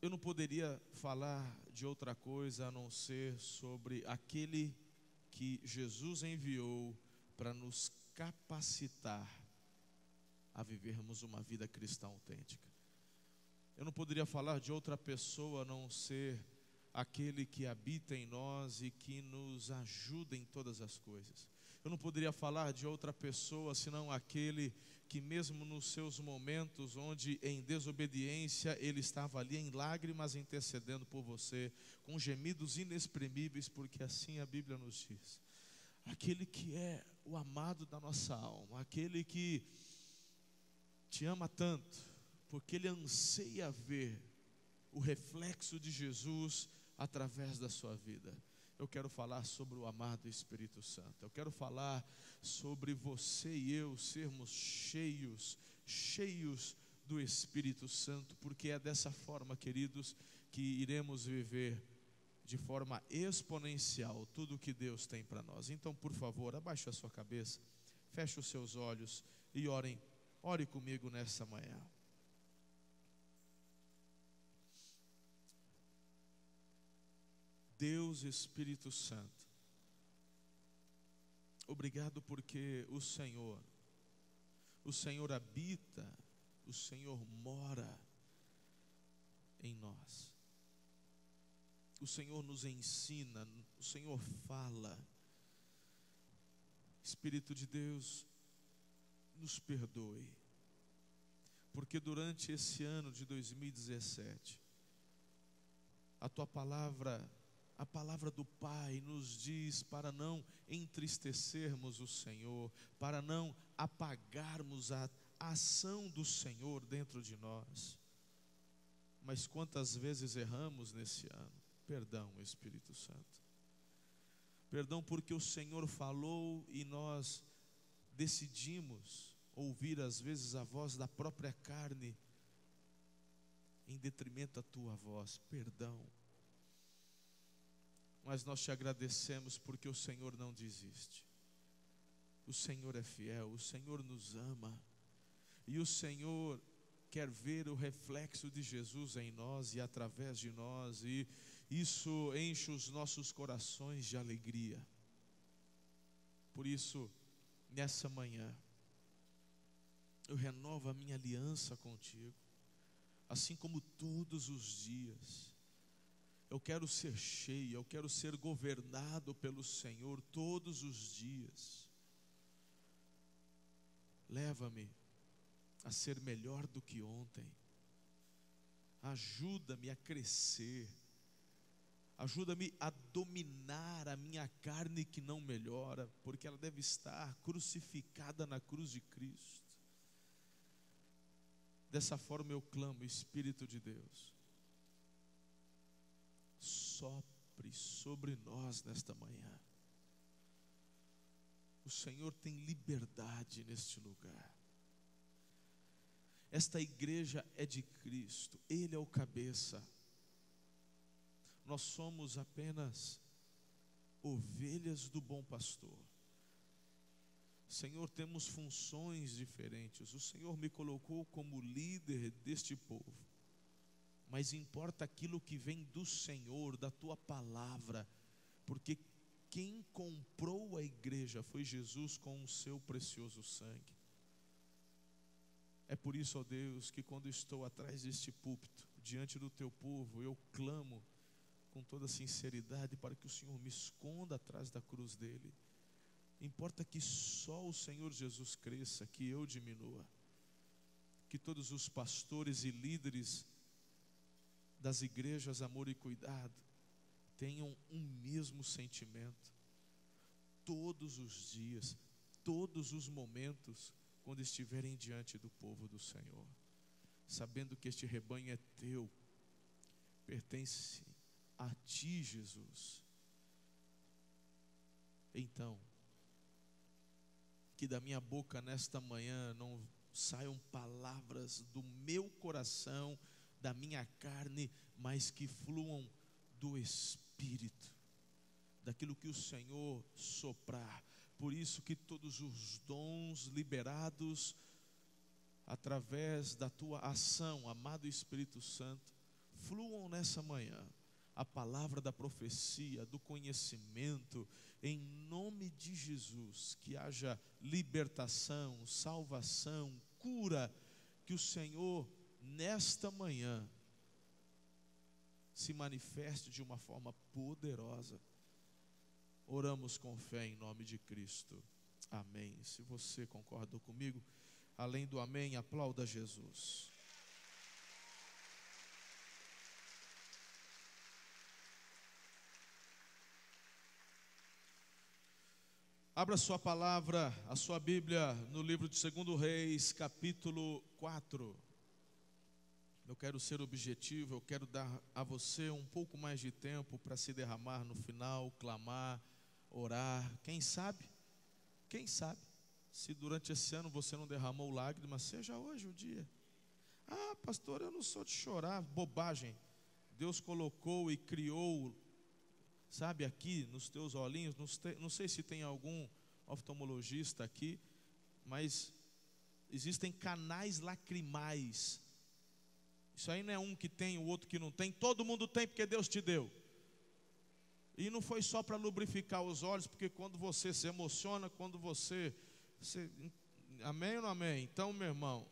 eu não poderia falar de outra coisa a não ser sobre aquele que Jesus enviou para nos capacitar a vivermos uma vida cristã autêntica. Eu não poderia falar de outra pessoa a não ser aquele que habita em nós e que nos ajuda em todas as coisas. Eu não poderia falar de outra pessoa senão aquele que, mesmo nos seus momentos onde em desobediência ele estava ali em lágrimas intercedendo por você, com gemidos inexprimíveis, porque assim a Bíblia nos diz. Aquele que é o amado da nossa alma, aquele que te ama tanto, porque ele anseia ver o reflexo de Jesus através da sua vida. Eu quero falar sobre o amado Espírito Santo. Eu quero falar sobre você e eu sermos cheios do Espírito Santo, porque é dessa forma, queridos, que iremos viver de forma exponencial tudo o que Deus tem para nós. Então, por favor, abaixe a sua cabeça, feche os seus olhos e ore comigo nessa manhã. Deus Espírito Santo, obrigado porque o Senhor habita, o Senhor mora em nós. O Senhor nos ensina, o Senhor fala. Espírito de Deus, nos perdoe, porque durante esse ano de 2017, a Tua palavra, a palavra do Pai nos diz para não entristecermos o Senhor, para não apagarmos a ação do Senhor dentro de nós. Mas quantas vezes erramos nesse ano? Perdão, Espírito Santo. Perdão porque o Senhor falou e nós decidimos ouvir às vezes a voz da própria carne em detrimento da Tua voz. Perdão. Mas nós te agradecemos porque o Senhor não desiste. O Senhor é fiel, o Senhor nos ama. E o Senhor quer ver o reflexo de Jesus em nós e através de nós. E isso enche os nossos corações de alegria. Por isso, nessa manhã, eu renovo a minha aliança contigo. Assim como todos os dias. Eu quero ser cheio, eu quero ser governado pelo Senhor todos os dias. Leva-me a ser melhor do que ontem. Ajuda-me a crescer. Ajuda-me a dominar a minha carne que não melhora, porque ela deve estar crucificada na cruz de Cristo. Dessa forma eu clamo, Espírito de Deus, sopre sobre nós nesta manhã. O Senhor tem liberdade neste lugar. Esta igreja é de Cristo, Ele é o cabeça. Nós somos apenas ovelhas do bom pastor. Senhor, temos funções diferentes. O Senhor me colocou como líder deste povo. Mas importa aquilo que vem do Senhor, da Tua palavra, porque quem comprou a igreja foi Jesus com o seu precioso sangue. É por isso, ó Deus, que quando estou atrás deste púlpito, diante do Teu povo, eu clamo com toda sinceridade para que o Senhor me esconda atrás da cruz dele. Importa que só o Senhor Jesus cresça, que eu diminua, que todos os pastores e líderes das igrejas Amor e Cuidado tenham um mesmo sentimento todos os dias, todos os momentos, quando estiverem diante do povo do Senhor, sabendo que este rebanho é Teu, pertence a Ti, Jesus. Então, que da minha boca nesta manhã não saiam palavras do meu coração, da minha carne, mas que fluam do Espírito, daquilo que o Senhor soprar. Por isso que todos os dons liberados através da Tua ação, amado Espírito Santo, fluam nessa manhã a palavra da profecia, do conhecimento, em nome de Jesus, que haja libertação, salvação, cura, que o Senhor nesta manhã se manifeste de uma forma poderosa. Oramos com fé em nome de Cristo, amém. Se você concorda comigo, além do amém, aplauda Jesus. Abra sua palavra, a sua Bíblia, no livro de 2 Reis, capítulo 4. Eu quero ser objetivo, eu quero dar a você um pouco mais de tempo para se derramar no final, clamar, orar. Quem sabe, se durante esse ano você não derramou lágrimas, seja hoje o dia. Ah, pastor, eu não sou de chorar, bobagem. Deus colocou e criou, sabe, aqui nos teus olhinhos, não sei se tem algum oftalmologista aqui, mas existem canais lacrimais. Isso aí não é um que tem, o outro que não tem, todo mundo tem porque Deus te deu. E não foi só para lubrificar os olhos, porque quando você se emociona, quando você amém ou não amém? Então, meu irmão,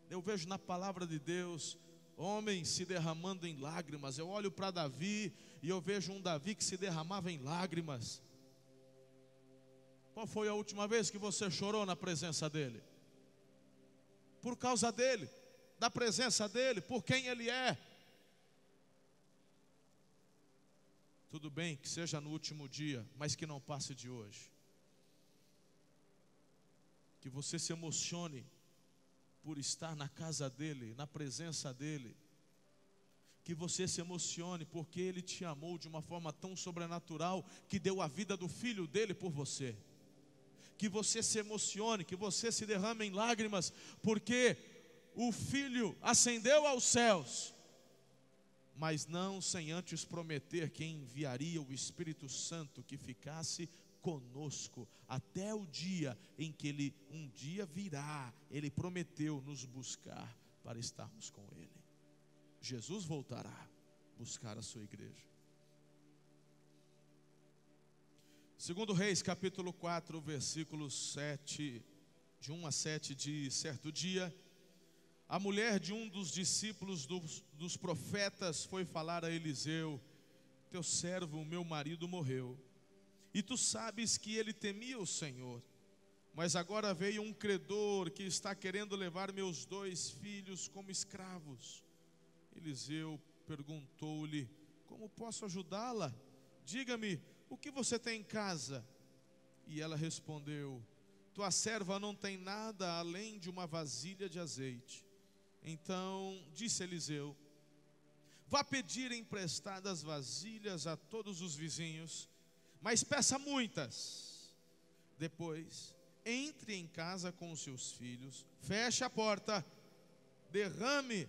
eu vejo na palavra de Deus homens se derramando em lágrimas. Eu olho para Davi e eu vejo um Davi que se derramava em lágrimas. Qual foi a última vez que você chorou na presença dele? Por causa dele, da presença dele, por quem ele é. Tudo bem que seja no último dia, mas que não passe de hoje. Que você se emocione por estar na casa dele, na presença dele. Que você se emocione porque ele te amou de uma forma tão sobrenatural que deu a vida do filho dele por você. Que você se emocione, que você se derrame em lágrimas porque o filho ascendeu aos céus, mas não sem antes prometer que enviaria o Espírito Santo que ficasse conosco até o dia em que ele um dia virá. Ele prometeu nos buscar para estarmos com ele. Jesus voltará buscar a sua igreja. 2 Reis capítulo 4, versículos 7, de 1 a 7, diz: certo dia, a mulher de um dos discípulos dos profetas foi falar a Eliseu: teu servo, meu marido, morreu, e tu sabes que ele temia o Senhor, mas agora veio um credor que está querendo levar meus 2 filhos como escravos. Eliseu perguntou-lhe: como posso ajudá-la? Diga-me, o que você tem em casa? E ela respondeu: tua serva não tem nada além de uma vasilha de azeite. Então disse Eliseu: vá pedir emprestadas vasilhas a todos os vizinhos, mas peça muitas. Depois, entre em casa com os seus filhos, feche a porta, derrame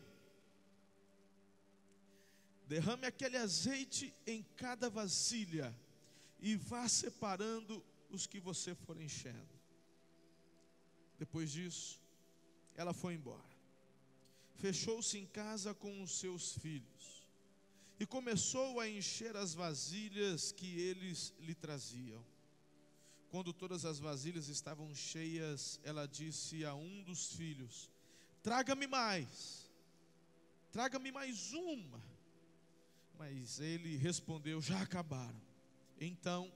aquele azeite em cada vasilha e vá separando os que você for enchendo. Depois disso, ela foi embora. Fechou-se em casa com os seus filhos e começou a encher as vasilhas que eles lhe traziam. Quando todas as vasilhas estavam cheias, ela disse a um dos filhos: traga-me mais uma. Mas ele respondeu: já acabaram. Então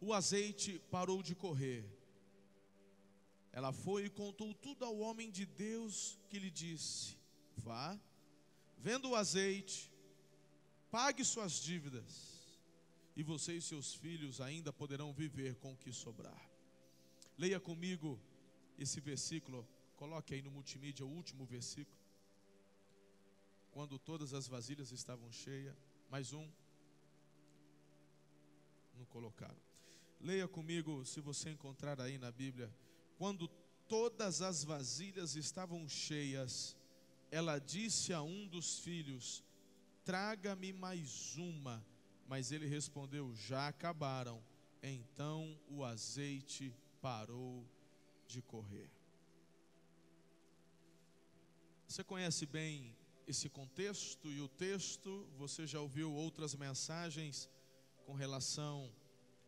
o azeite parou de correr. Ela foi e contou tudo ao homem de Deus, que lhe disse: vá, venda o azeite, pague suas dívidas, e você e seus filhos ainda poderão viver com o que sobrar. Leia comigo esse versículo, coloque aí no multimídia o último versículo. Quando todas as vasilhas estavam cheias, mais um, não colocaram. Leia comigo, se você encontrar aí na Bíblia. Quando todas as vasilhas estavam cheias, ela disse a um dos filhos: traga-me mais uma. Mas ele respondeu: já acabaram. Então o azeite parou de correr. Você conhece bem esse contexto e o texto, você já ouviu outras mensagens com relação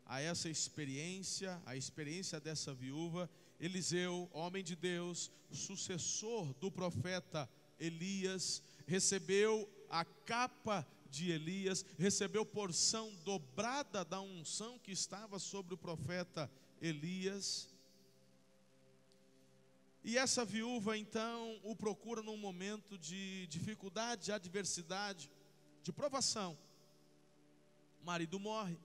a essa experiência, a experiência dessa viúva. Eliseu, homem de Deus, sucessor do profeta Elias, recebeu a capa de Elias, recebeu porção dobrada da unção que estava sobre o profeta Elias. E essa viúva então o procura num momento de dificuldade, de adversidade, de provação. O marido morre.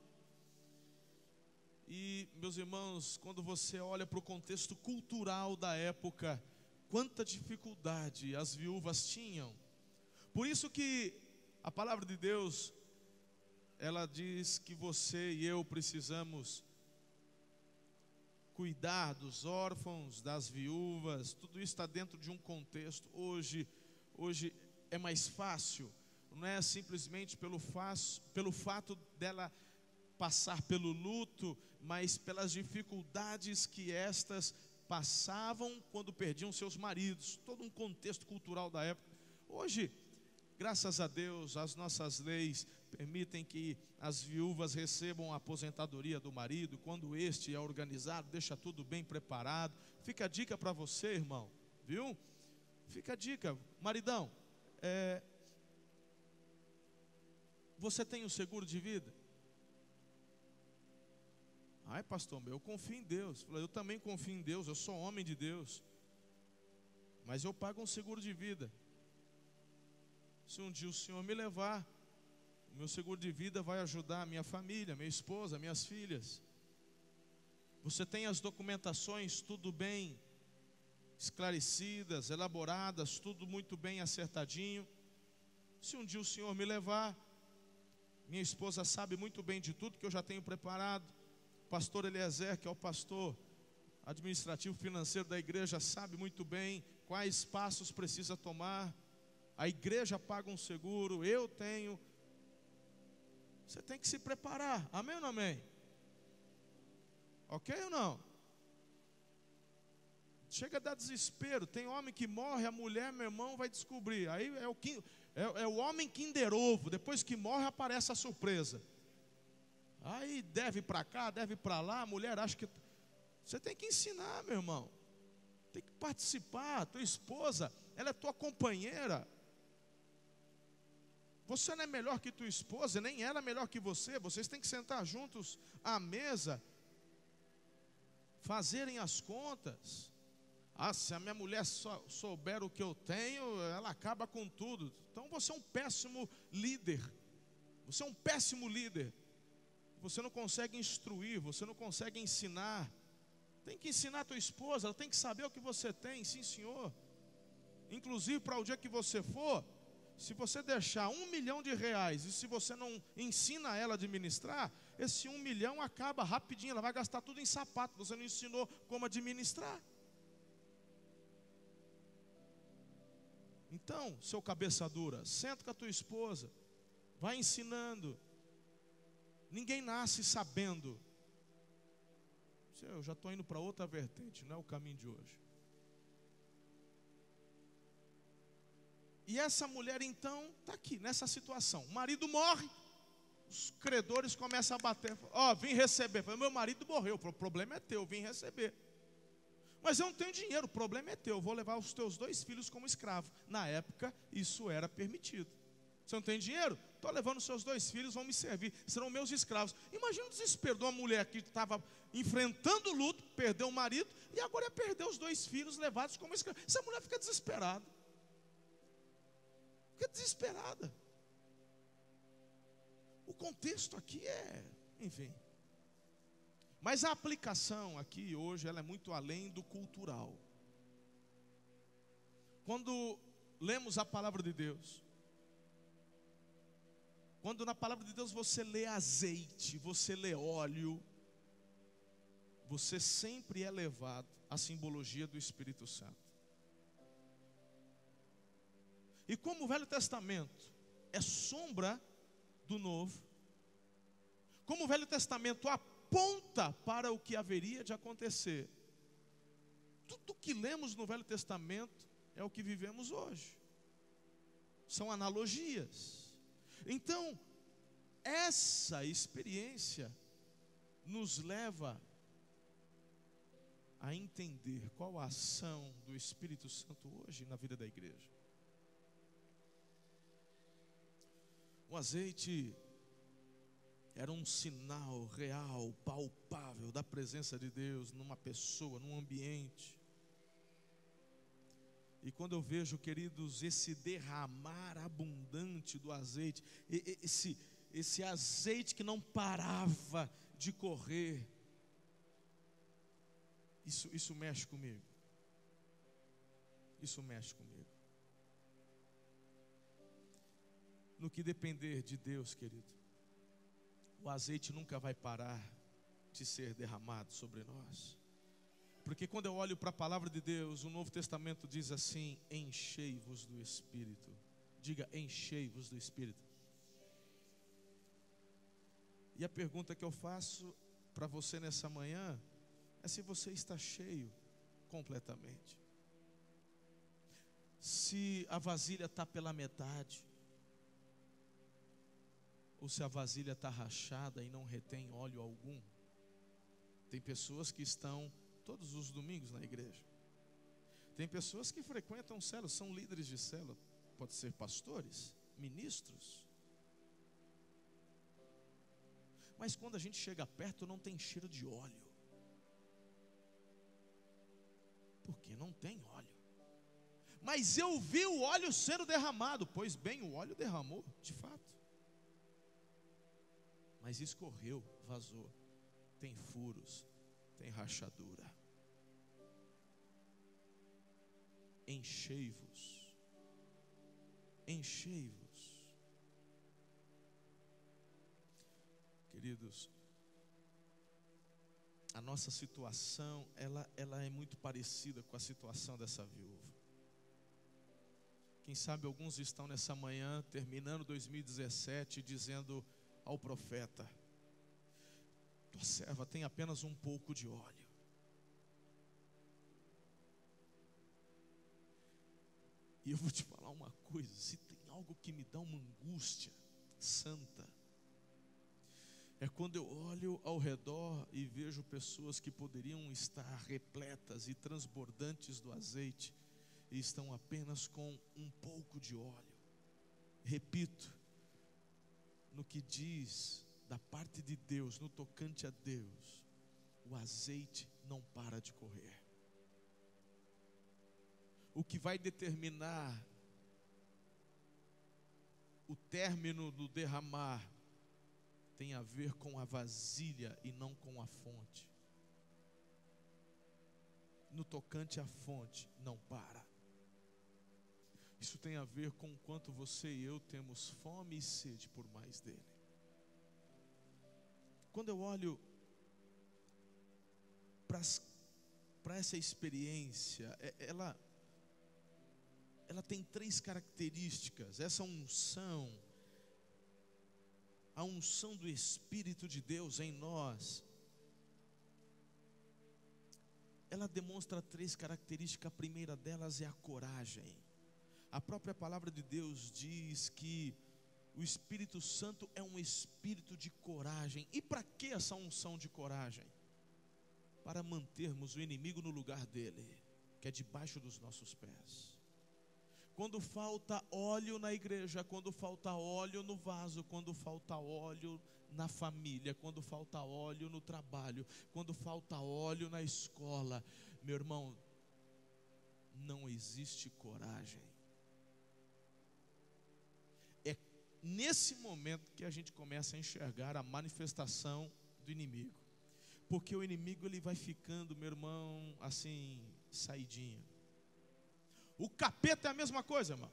E, meus irmãos, quando você olha para o contexto cultural da época, quanta dificuldade as viúvas tinham. Por isso que a palavra de Deus, ela diz que você e eu precisamos cuidar dos órfãos, das viúvas. Tudo isso está dentro de um contexto. Hoje é mais fácil, não é simplesmente pelo fato dela passar pelo luto, mas pelas dificuldades que estas passavam quando perdiam seus maridos. Todo um contexto cultural da época. Hoje, graças a Deus, as nossas leis permitem que as viúvas recebam a aposentadoria do marido. Quando este é organizado, deixa tudo bem preparado. Fica a dica para você, irmão, viu? Fica a dica, maridão, você tem um seguro de vida? Ai, pastor, eu confio em Deus. Eu também confio em Deus, eu sou homem de Deus, mas eu pago um seguro de vida. Se um dia o Senhor me levar, o meu seguro de vida vai ajudar a minha família, minha esposa, minhas filhas. Você tem as documentações tudo bem esclarecidas, elaboradas, tudo muito bem acertadinho. Se um dia o Senhor me levar, minha esposa sabe muito bem de tudo que eu já tenho preparado. O pastor Eliezer, que é o pastor administrativo financeiro da igreja, sabe muito bem quais passos precisa tomar. A igreja paga um seguro, eu tenho. Você tem que se preparar, amém ou não amém? Ok ou não? Chega a dar desespero. Tem homem que morre, a mulher, meu irmão, vai descobrir. Aí é o homem Kinder Ovo. Depois que morre aparece a surpresa. Aí deve para cá, deve para lá. A mulher acha que... Você tem que ensinar, meu irmão. Tem que participar. Tua esposa, ela é tua companheira. Você não é melhor que tua esposa, nem ela é melhor que você. Vocês têm que sentar juntos à mesa, fazerem as contas. Se a minha mulher souber o que eu tenho, ela acaba com tudo. Então você é um péssimo líder. Você é um péssimo líder. Você não consegue instruir, você não consegue ensinar. Tem que ensinar a tua esposa, ela tem que saber o que você tem, sim senhor. Inclusive para o dia que você for, se você deixar R$1 milhão e se você não ensina ela a administrar, esse 1 milhão acaba rapidinho, ela vai gastar tudo em sapato. Você não ensinou como administrar. Então, seu cabeça dura, senta com a tua esposa, vai ensinando. Ninguém nasce sabendo. Eu já estou indo para outra vertente, não é o caminho de hoje. E essa mulher então está aqui, nessa situação. O marido morre, os credores começam a bater. Vim receber. Falei, meu marido morreu, o problema é teu, vim receber. Mas eu não tenho dinheiro, o problema é teu, eu vou levar os teus 2 filhos como escravo. Na época, isso era permitido. Você não tem dinheiro? Estou levando os seus 2 filhos, vão me servir, serão meus escravos. Imagina o desespero de uma mulher que estava enfrentando o luto, perdeu o marido, e agora ia perder os 2 filhos levados como escravos. Essa mulher fica desesperada. Fica desesperada. O contexto aqui enfim. Mas a aplicação aqui hoje, ela é muito além do cultural. Quando lemos a palavra de Deus, quando na palavra de Deus você lê azeite, você lê óleo, você sempre é levado à simbologia do Espírito Santo. E como o Velho Testamento é sombra do Novo, como o Velho Testamento aponta para o que haveria de acontecer, tudo que lemos no Velho Testamento é o que vivemos hoje. são analogias. Então, essa experiência nos leva a entender qual a ação do Espírito Santo hoje na vida da igreja. O azeite era um sinal real, palpável da presença de Deus numa pessoa, num ambiente. E quando eu vejo, queridos, esse derramar abundante do azeite, esse azeite que não parava de correr, isso mexe comigo. Isso mexe comigo. No que depender de Deus, querido, o azeite nunca vai parar de ser derramado sobre nós. Porque quando eu olho para a palavra de Deus, o Novo Testamento diz assim: enchei-vos do Espírito. Diga, enchei-vos do Espírito. E a pergunta que eu faço para você nessa manhã é se você está cheio completamente. Se a vasilha está pela metade, ou se a vasilha está rachada e não retém óleo algum. Tem pessoas que estão todos os domingos na igreja. Tem pessoas que frequentam células, são líderes de célula, pode ser pastores, ministros. Mas quando a gente chega perto, não tem cheiro de óleo. Porque não tem óleo. Mas eu vi o óleo sendo derramado. Pois bem, o óleo derramou, de fato. Mas escorreu, vazou. Tem furos, tem rachadura. Enchei-vos. Enchei-vos. Queridos, a nossa situação, ela é muito parecida com a situação dessa viúva. Quem sabe alguns estão nessa manhã, terminando 2017, dizendo ao profeta: tua serva tem apenas um pouco de óleo. E eu vou te falar uma coisa: se tem algo que me dá uma angústia santa, é quando eu olho ao redor e vejo pessoas que poderiam estar repletas e transbordantes do azeite e estão apenas com um pouco de óleo. Repito, no que diz da parte de Deus, no tocante a Deus, o azeite não para de correr. O que vai determinar o término do derramar tem a ver com a vasilha e não com a fonte. No tocante à fonte, não para. Isso tem a ver com o quanto você e eu temos fome e sede por mais dele. Quando eu olho para essa experiência, ela tem três características. Essa unção, a unção do Espírito de Deus em nós, ela demonstra três características. A primeira delas é a coragem. A própria palavra de Deus diz que o Espírito Santo é um espírito de coragem. E para que essa unção de coragem? Para mantermos o inimigo no lugar dele, que é debaixo dos nossos pés. Quando falta óleo na igreja, quando falta óleo no vaso, quando falta óleo na família, quando falta óleo no trabalho, quando falta óleo na escola, meu irmão, não existe coragem. É nesse momento que a gente começa a enxergar a manifestação do inimigo. Porque o inimigo ele vai ficando, meu irmão, assim, saidinho. O capeta é a mesma coisa, irmão.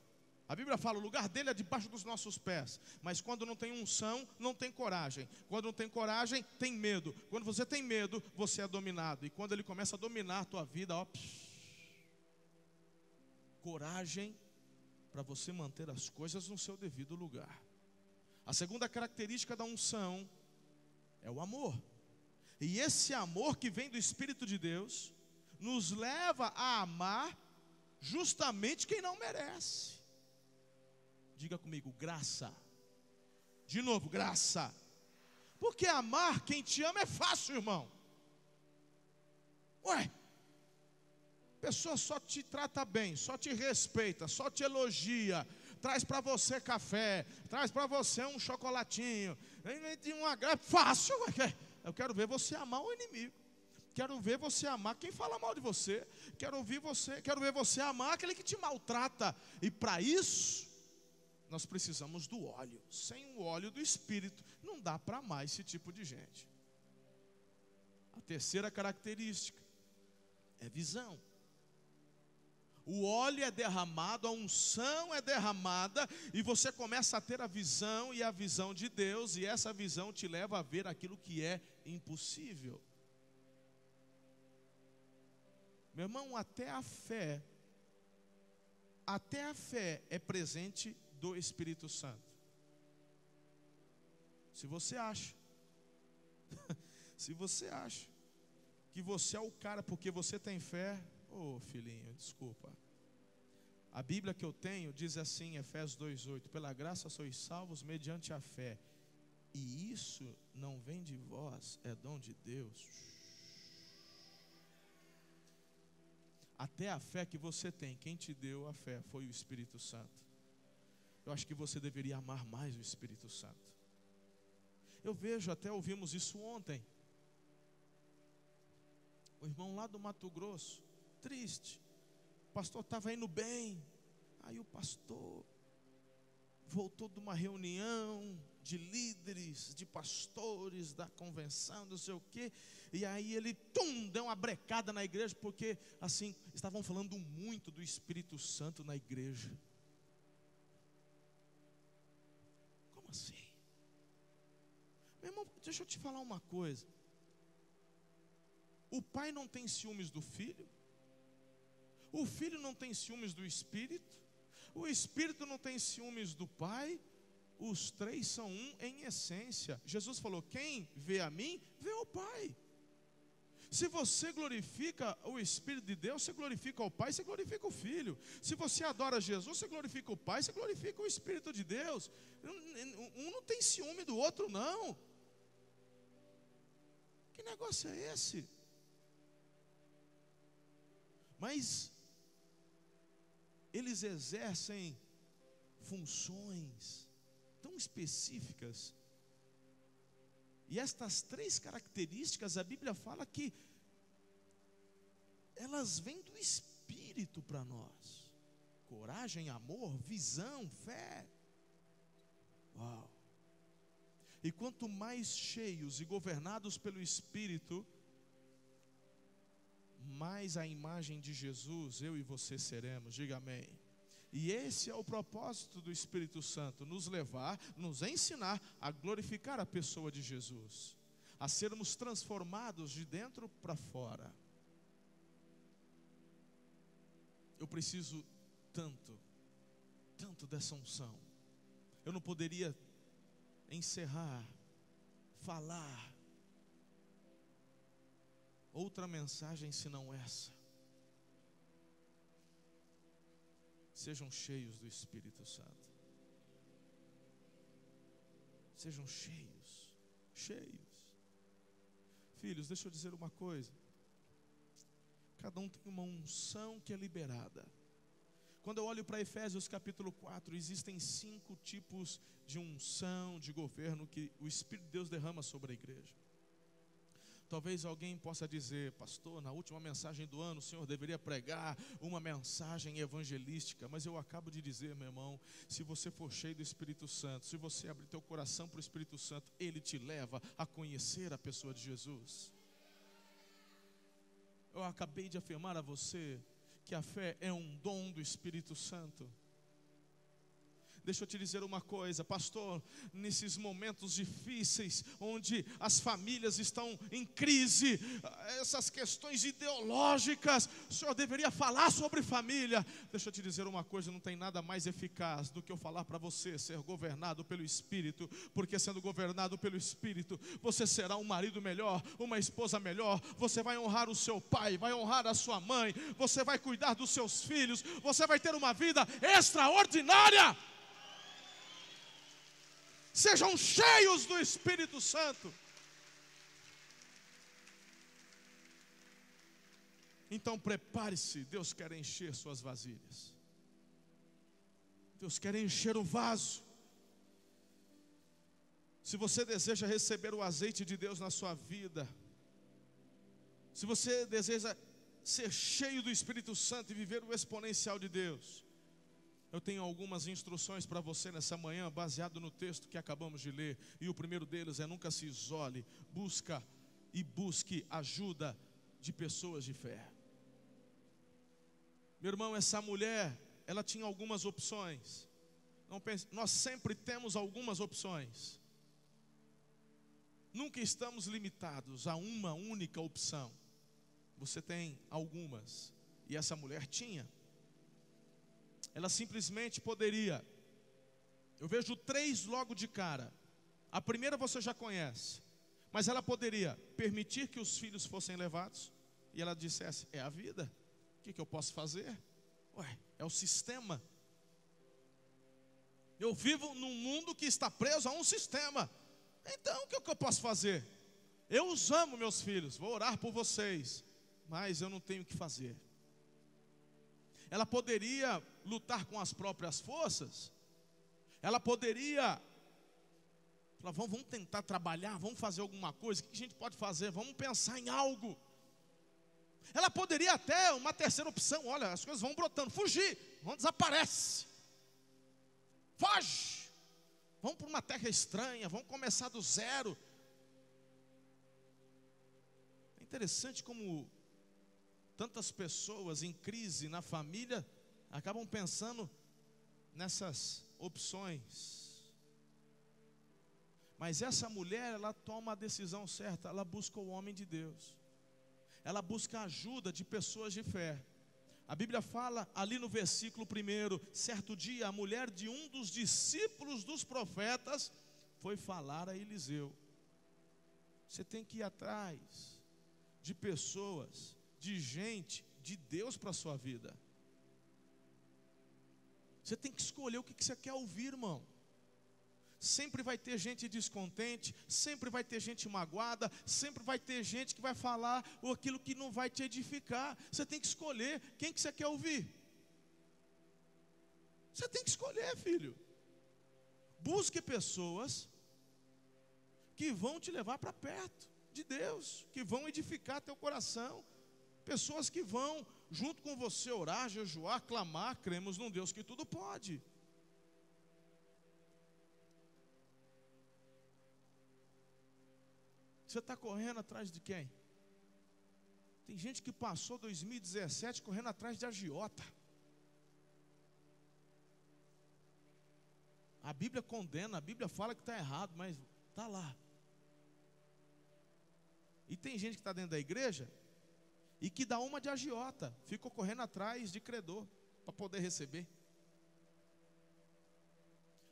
A Bíblia fala, o lugar dele é debaixo dos nossos pés. Mas quando não tem unção, não tem coragem. Quando não tem coragem, tem medo. Quando você tem medo, você é dominado. E quando ele começa a dominar a tua vida, ó, coragem para você manter as coisas no seu devido lugar. A segunda característica da unção é o amor. E esse amor que vem do Espírito de Deus nos leva a amar justamente quem não merece. Diga comigo, graça. De novo, graça. Porque amar quem te ama é fácil, irmão. Ué, a pessoa só te trata bem, só te respeita, só te elogia, traz para você café, traz para você um chocolatinho, um agrado, fácil. Eu quero ver você amar o inimigo. Quero ver você amar quem fala mal de você. Quero ver você amar aquele que te maltrata. E para isso nós precisamos do óleo. Sem o óleo do Espírito não dá para amar esse tipo de gente. A terceira característica é visão. O óleo é derramado, a unção é derramada, e você começa a ter a visão, e a visão de Deus, e essa visão te leva a ver aquilo que é impossível. Meu irmão, até a fé é presente do Espírito Santo. Se você acha que você é o cara porque você tem fé, filhinho, desculpa. A Bíblia que eu tenho diz assim, Efésios 2:8: pela graça sois salvos mediante a fé, e isso não vem de vós, é dom de Deus. Até a fé que você tem, quem te deu a fé foi o Espírito Santo. Eu acho que você deveria amar mais o Espírito Santo. Eu vejo, até ouvimos isso ontem, o irmão lá do Mato Grosso, triste. O pastor estava indo bem. Aí o pastor voltou de uma reunião de líderes, de pastores, da convenção, não sei o quê. E aí ele, deu uma brecada na igreja, porque assim, estavam falando muito do Espírito Santo na igreja. Como assim? Meu irmão, deixa eu te falar uma coisa. O pai não tem ciúmes do filho, o filho não tem ciúmes do Espírito, o Espírito não tem ciúmes do pai. Os três são um em essência. Jesus falou: quem vê a mim, vê o Pai. Se você glorifica o Espírito de Deus, você glorifica o Pai, você glorifica o Filho. Se você adora Jesus, você glorifica o Pai, você glorifica o Espírito de Deus. Um não tem ciúme do outro, não. Que negócio é esse? Mas eles exercem funções tão específicas. E estas três características, a Bíblia fala que elas vêm do Espírito para nós. Coragem, amor, visão, fé. Uau! E quanto mais cheios e governados pelo Espírito, mais a imagem de Jesus eu e você seremos. Diga amém. E esse é o propósito do Espírito Santo: nos levar, nos ensinar a glorificar a pessoa de Jesus, a sermos transformados de dentro para fora. Eu preciso tanto dessa unção. Eu não poderia encerrar, falar outra mensagem senão essa. Sejam cheios do Espírito Santo. Sejam cheios. Filhos, deixa eu dizer uma coisa. Cada um tem uma unção que é liberada. Quando eu olho para Efésios capítulo 4, existem 5 tipos de unção, de governo que o Espírito de Deus derrama sobre a igreja. Talvez alguém possa dizer: pastor, na última mensagem do ano o senhor deveria pregar uma mensagem evangelística. Mas eu acabo de dizer, meu irmão, se você for cheio do Espírito Santo, se você abrir teu coração para o Espírito Santo, ele te leva a conhecer a pessoa de Jesus. Eu acabei de afirmar a você que a fé é um dom do Espírito Santo. Deixa eu te dizer uma coisa, pastor, nesses momentos difíceis, onde as famílias estão em crise, essas questões ideológicas, o senhor deveria falar sobre família. Deixa eu te dizer uma coisa, não tem nada mais eficaz do que eu falar para você ser governado pelo Espírito, porque sendo governado pelo Espírito, você será um marido melhor, uma esposa melhor, você vai honrar o seu pai, vai honrar a sua mãe, você vai cuidar dos seus filhos, você vai ter uma vida extraordinária. sejam cheios do Espírito Santo. Então prepare-se, Deus quer encher suas vasilhas. Deus quer encher o vaso. Se você deseja receber o azeite de Deus na sua vida, se você deseja ser cheio do Espírito Santo e viver o exponencial de Deus, eu tenho algumas instruções para você nessa manhã, baseado no texto que acabamos de ler. E o primeiro deles é: nunca se isole, busque ajuda de pessoas de fé. Meu irmão, essa mulher, ela tinha algumas opções. Não pense, nós sempre temos algumas opções. Nunca estamos limitados a uma única opção. Você tem algumas, e essa mulher tinha. Ela simplesmente poderia, eu vejo 3 logo de cara. A primeira você já conhece, mas ela poderia permitir que os filhos fossem levados, e ela dissesse: é a vida, o que eu posso fazer? É o sistema. Eu vivo num mundo que está preso a um sistema. Então o que eu posso fazer? Eu os amo, meus filhos, vou orar por vocês, mas eu não tenho o que fazer. Ela poderia lutar com as próprias forças. Ela poderia falar: vamos tentar trabalhar, vamos fazer alguma coisa. O que a gente pode fazer? Vamos pensar em algo. Ela poderia até, uma terceira opção: olha, as coisas vão brotando, fugir, desaparece, foge, vamos para uma terra estranha, vamos começar do zero. É interessante como tantas pessoas em crise na família acabam pensando nessas opções. Mas essa mulher, ela toma a decisão certa. Ela busca o homem de Deus. Ela busca a ajuda de pessoas de fé. A Bíblia fala ali no versículo 1: certo dia a mulher de um dos discípulos dos profetas foi falar a Eliseu. Você tem que ir atrás de pessoas, de gente de Deus para a sua vida. Você tem que escolher o que você quer ouvir, irmão. Sempre vai ter gente descontente, sempre vai ter gente magoada, sempre vai ter gente que vai falar aquilo que não vai te edificar. Você tem que escolher quem que você quer ouvir. Você tem que escolher, filho. Busque pessoas que vão te levar para perto de Deus, que vão edificar teu coração. Pessoas que vão junto com você orar, jejuar, clamar. Cremos num Deus que tudo pode. Você está correndo atrás de quem? Tem gente que passou 2017 correndo atrás de agiota. A Bíblia condena, a Bíblia fala que está errado, mas está lá. E tem gente que está dentro da igreja e que dá uma de agiota, ficou correndo atrás de credor para poder receber.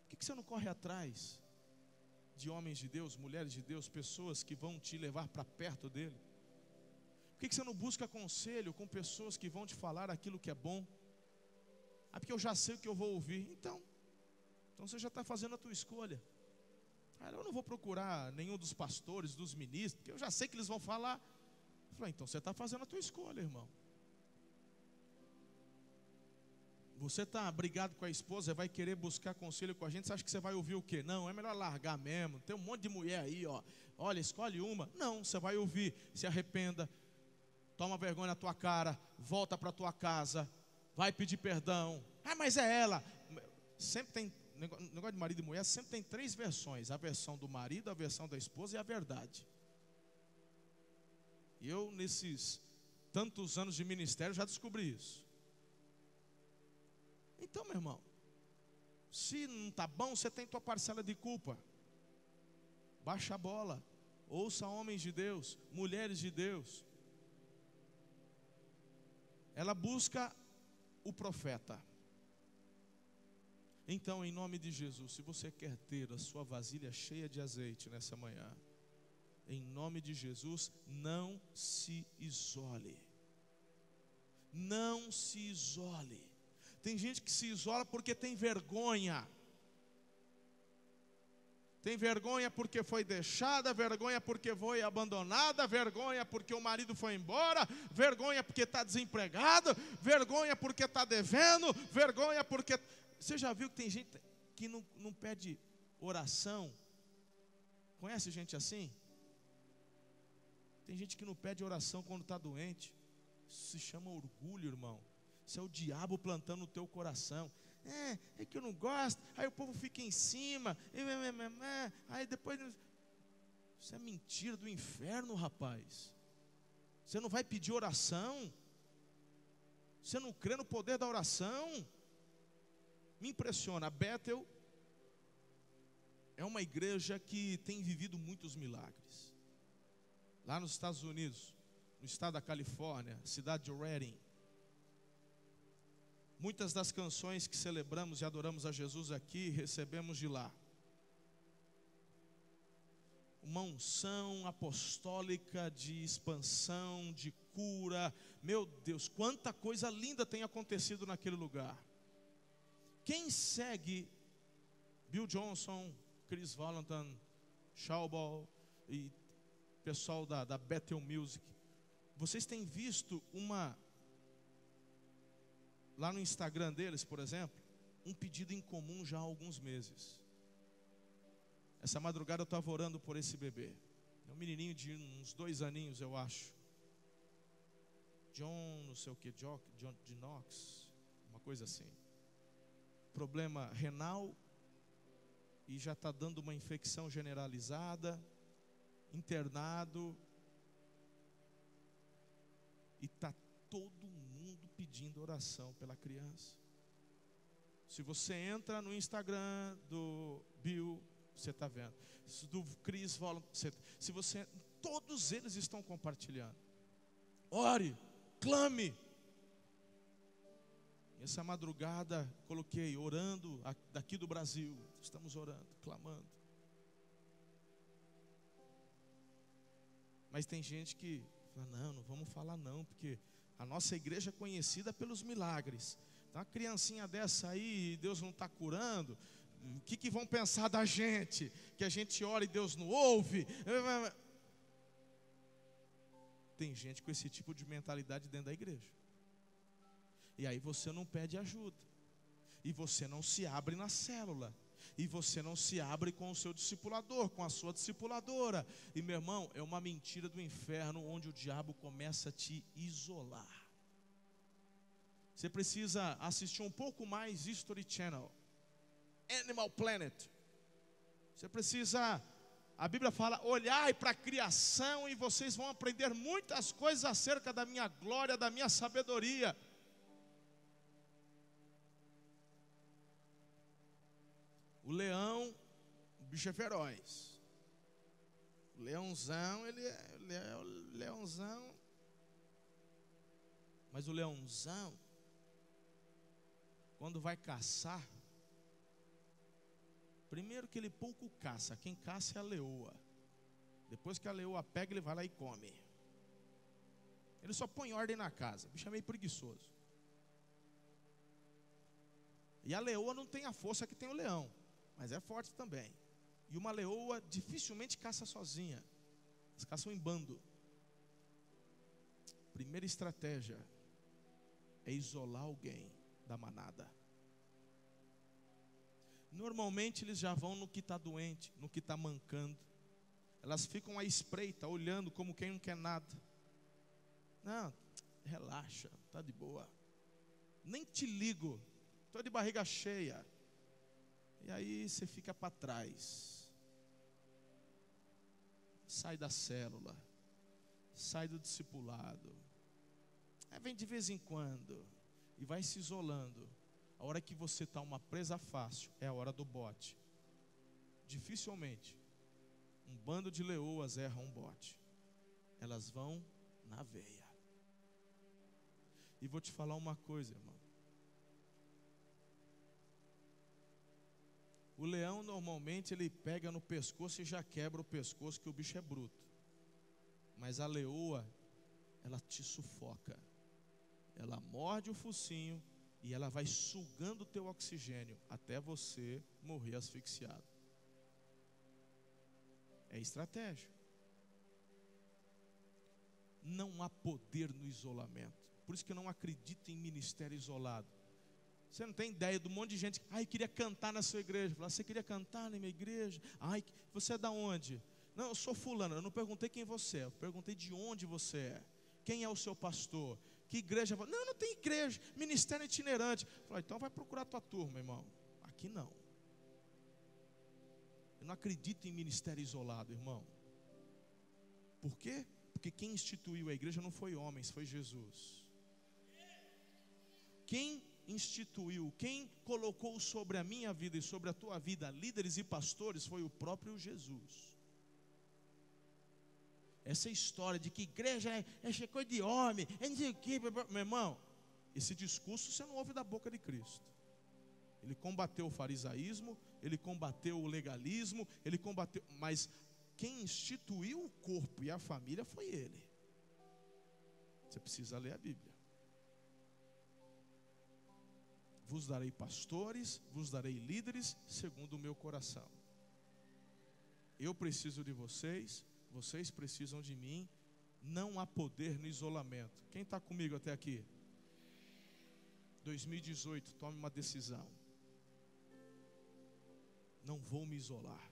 Por que você não corre atrás de homens de Deus, mulheres de Deus, pessoas que vão te levar para perto dele? Por que você não busca conselho com pessoas que vão te falar aquilo que é bom? Porque eu já sei o que eu vou ouvir. Então você já está fazendo a tua escolha. Eu não vou procurar nenhum dos pastores, dos ministros, porque eu já sei que eles vão falar. Então você está fazendo a tua escolha, irmão. Você está brigado com a esposa, vai querer buscar conselho com a gente, você acha que você vai ouvir o quê? Não, é melhor largar mesmo. Tem um monte de mulher aí, olha, escolhe uma. Não, você vai ouvir: se arrependa, toma vergonha na tua cara, volta para a tua casa, vai pedir perdão. Mas é ela. Sempre tem, negócio de marido e mulher, sempre tem 3 versões: a versão do marido, a versão da esposa e a verdade. E eu, nesses tantos anos de ministério, já descobri isso. Então, meu irmão, se não está bom, você tem tua parcela de culpa. Baixa a bola. Ouça homens de Deus, mulheres de Deus. Ela busca o profeta. Então, em nome de Jesus, se você quer ter a sua vasilha cheia de azeite nessa manhã, em nome de Jesus, não se isole. Não se isole. Tem gente que se isola porque tem vergonha. Tem vergonha porque foi deixada, vergonha porque foi abandonada, vergonha porque o marido foi embora, vergonha porque está desempregado, vergonha porque está devendo, vergonha porque... Você já viu que tem gente que não pede oração? Conhece gente assim? Tem gente que não pede oração quando está doente. Isso se chama orgulho, irmão. Isso é o diabo plantando no teu coração. É que eu não gosto. Aí o povo fica em cima. Aí depois... Isso é mentira do inferno, rapaz. Você não vai pedir oração? Você não crê no poder da oração? Me impressiona. A Bethel é uma igreja que tem vivido muitos milagres. Lá nos Estados Unidos, no estado da Califórnia, cidade de Redding. Muitas das canções que celebramos e adoramos a Jesus aqui, recebemos de lá. Uma unção apostólica de expansão, de cura. Meu Deus, quanta coisa linda tem acontecido naquele lugar. Quem segue Bill Johnson, Chris Valentin, Shaubal e pessoal da Bethel Music, vocês têm visto lá no Instagram deles, por exemplo, um pedido em comum já há alguns meses. Essa madrugada eu estava orando por esse bebê. É um menininho de uns 2 aninhos, eu acho. John, não sei o que, John de Knox, uma coisa assim. Problema renal e já está dando uma infecção generalizada, internado. E está todo mundo pedindo oração pela criança. Se você entra no Instagram do Bill, você está vendo. Do Chris Volland, se você, todos eles estão compartilhando. Ore, clame. Essa madrugada coloquei orando daqui do Brasil. Estamos orando, clamando. Mas tem gente que fala, não vamos falar não, porque a nossa igreja é conhecida pelos milagres. Então, uma criancinha dessa aí, Deus não está curando. O que vão pensar da gente? Que a gente ora e Deus não ouve? Tem gente com esse tipo de mentalidade dentro da igreja. E aí você não pede ajuda. E você não se abre na célula. E você não se abre com o seu discipulador, com a sua discipuladora. E meu irmão, é uma mentira do inferno onde o diabo começa a te isolar. Você precisa assistir um pouco mais History Channel, Animal Planet. Você precisa, a Bíblia fala, olhai para a criação e vocês vão aprender muitas coisas acerca da minha glória, da minha sabedoria. O leão, o bicho é feroz. O leãozão, ele é o leãozão. Mas o leãozão, quando vai caçar, primeiro que ele pouco caça. Quem caça é a leoa. Depois que a leoa pega, ele vai lá e come. Ele só põe ordem na casa. O bicho é meio preguiçoso. E a leoa não tem a força que tem o leão, mas é forte também. E uma leoa dificilmente caça sozinha. Elas caçam em bando. Primeira estratégia é isolar alguém da manada. Normalmente eles já vão no que está doente, no que está mancando. Elas ficam à espreita, olhando como quem não quer nada. Não, relaxa, está de boa. Nem te ligo, estou de barriga cheia. E aí você fica para trás. Sai da célula. Sai do discipulado. Aí vem de vez em quando. E vai se isolando. A hora que você está uma presa fácil, é a hora do bote. Dificilmente um bando de leoas erra um bote. Elas vão na veia. E vou te falar uma coisa, irmão. O leão normalmente ele pega no pescoço e já quebra o pescoço, que o bicho é bruto. Mas a leoa, ela te sufoca. Ela morde o focinho e ela vai sugando o teu oxigênio até você morrer asfixiado. É estratégia. Não há poder no isolamento. Por isso que eu não acredito em ministério isolado. Você não tem ideia do monte de gente. Ai, queria cantar na sua igreja. Você queria cantar na minha igreja? Ai, você é da onde? Não, eu sou fulano. Eu não perguntei quem você é. Eu perguntei de onde você é. Quem é o seu pastor? Que igreja? Não, não tem igreja. Ministério itinerante. Eu falei, então vai procurar a tua turma, irmão. Aqui não. Eu não acredito em ministério isolado, irmão. Por quê? Porque quem instituiu a igreja não foi homens, foi Jesus. Quem instituiu, quem colocou sobre a minha vida e sobre a tua vida líderes e pastores foi o próprio Jesus. Essa história de que igreja é coisa de homem, é não sei o que, meu irmão, esse discurso você não ouve da boca de Cristo. Ele combateu o farisaísmo, ele combateu o legalismo, ele combateu, mas quem instituiu o corpo e a família foi ele. Você precisa ler a Bíblia. Vos darei pastores, vos darei líderes, segundo o meu coração. Eu preciso de vocês, vocês precisam de mim. Não há poder no isolamento. Quem está comigo até aqui? 2018, tome uma decisão. Não vou me isolar.